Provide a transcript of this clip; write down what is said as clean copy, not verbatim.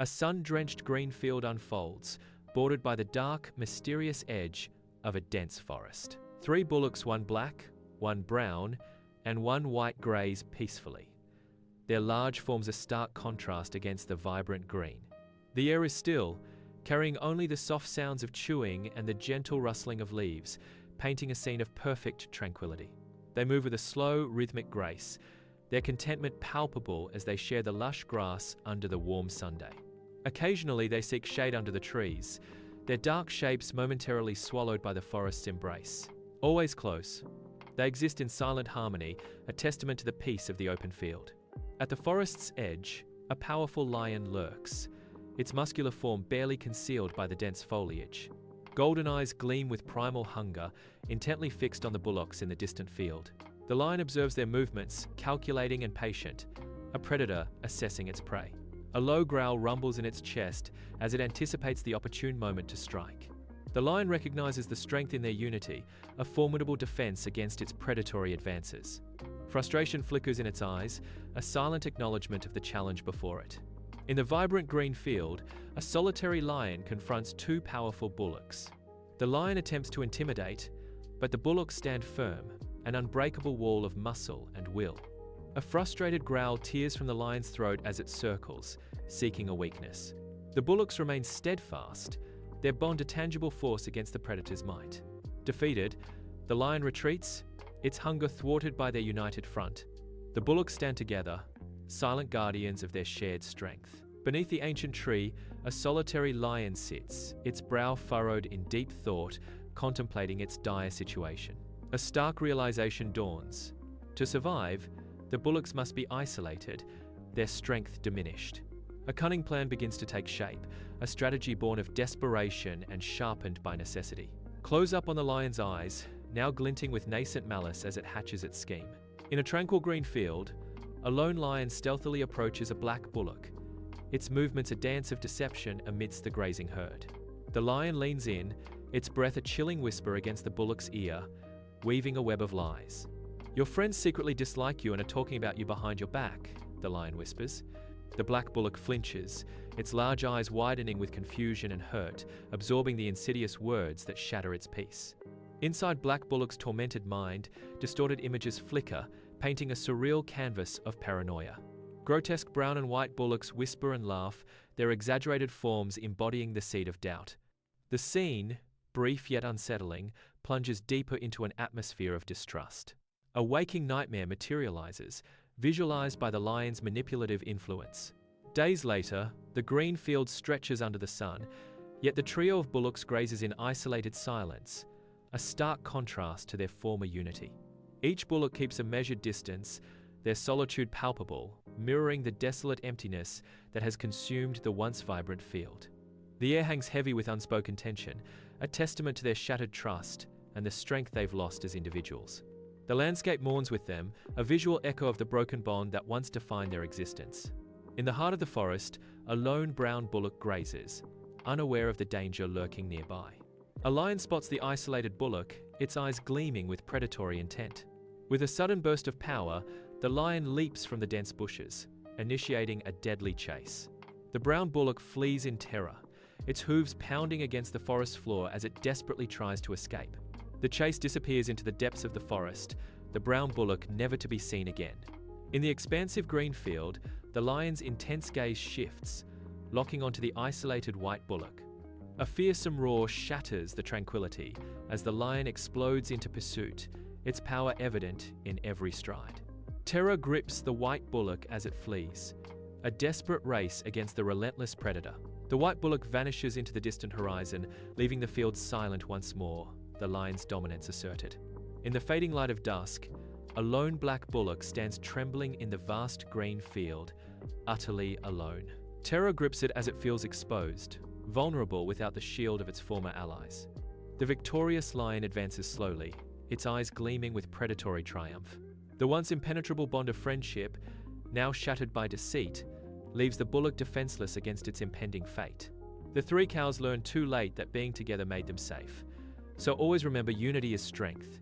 A sun-drenched green field unfolds, bordered by the dark, mysterious edge of a dense forest. 3 bullocks, one black, one brown, and one white graze peacefully. Their large forms a stark contrast against the vibrant green. The air is still, carrying only the soft sounds of chewing and the gentle rustling of leaves, painting a scene of perfect tranquility. They move with a slow, rhythmic grace, their contentment palpable as they share the lush grass under the warm Sunday. Occasionally they seek shade under the trees, their dark shapes momentarily swallowed by the forest's embrace. Always close, they exist in silent harmony, a testament to the peace of the open field. At the forest's edge, a powerful lion lurks, its muscular form barely concealed by the dense foliage. Golden eyes gleam with primal hunger, intently fixed on the bullocks in the distant field. The lion observes their movements, calculating and patient, a predator assessing its prey. A low growl rumbles in its chest as it anticipates the opportune moment to strike. The lion recognizes the strength in their unity, a formidable defense against its predatory advances. Frustration flickers in its eyes, a silent acknowledgement of the challenge before it. In the vibrant green field, a solitary lion confronts 2 powerful bullocks. The lion attempts to intimidate, but the bullocks stand firm, an unbreakable wall of muscle and will. A frustrated growl tears from the lion's throat as it circles, seeking a weakness. The bullocks remain steadfast, their bond a tangible force against the predator's might. Defeated, the lion retreats, its hunger thwarted by their united front. The bullocks stand together, silent guardians of their shared strength. Beneath the ancient tree, a solitary lion sits, its brow furrowed in deep thought, contemplating its dire situation. A stark realization dawns. To survive, the bullocks must be isolated, their strength diminished. A cunning plan begins to take shape, a strategy born of desperation and sharpened by necessity. Close up on the lion's eyes, now glinting with nascent malice as it hatches its scheme. In a tranquil green field, a lone lion stealthily approaches a black bullock, its movements a dance of deception amidst the grazing herd. The lion leans in, its breath a chilling whisper against the bullock's ear, weaving a web of lies. "Your friends secretly dislike you and are talking about you behind your back," the lion whispers. The black bullock flinches, its large eyes widening with confusion and hurt, absorbing the insidious words that shatter its peace. Inside black bullock's tormented mind, distorted images flicker, painting a surreal canvas of paranoia. Grotesque brown and white bullocks whisper and laugh, their exaggerated forms embodying the seed of doubt. The scene, brief yet unsettling, plunges deeper into an atmosphere of distrust. A waking nightmare materializes, visualized by the lion's manipulative influence. Days later, the green field stretches under the sun, yet the trio of bullocks grazes in isolated silence, a stark contrast to their former unity. Each bullock keeps a measured distance, their solitude palpable, mirroring the desolate emptiness that has consumed the once vibrant field. The air hangs heavy with unspoken tension, a testament to their shattered trust and the strength they've lost as individuals. The landscape mourns with them, a visual echo of the broken bond that once defined their existence. In the heart of the forest, a lone brown bullock grazes, unaware of the danger lurking nearby. A lion spots the isolated bullock, its eyes gleaming with predatory intent. With a sudden burst of power, the lion leaps from the dense bushes, initiating a deadly chase. The brown bullock flees in terror, its hooves pounding against the forest floor as it desperately tries to escape. The chase disappears into the depths of the forest, the brown bullock never to be seen again. In the expansive green field, the lion's intense gaze shifts, locking onto the isolated white bullock. A fearsome roar shatters the tranquility as the lion explodes into pursuit, its power evident in every stride. Terror grips the white bullock as it flees, a desperate race against the relentless predator. The white bullock vanishes into the distant horizon, leaving the field silent once more, the lion's dominance asserted. In the fading light of dusk, a lone black bullock stands trembling in the vast green field, utterly alone. Terror grips it as it feels exposed, vulnerable without the shield of its former allies. The victorious lion advances slowly, its eyes gleaming with predatory triumph. The once impenetrable bond of friendship, now shattered by deceit, leaves the bullock defenseless against its impending fate. The 3 cows learn too late that being together made them safe. So always remember, unity is strength.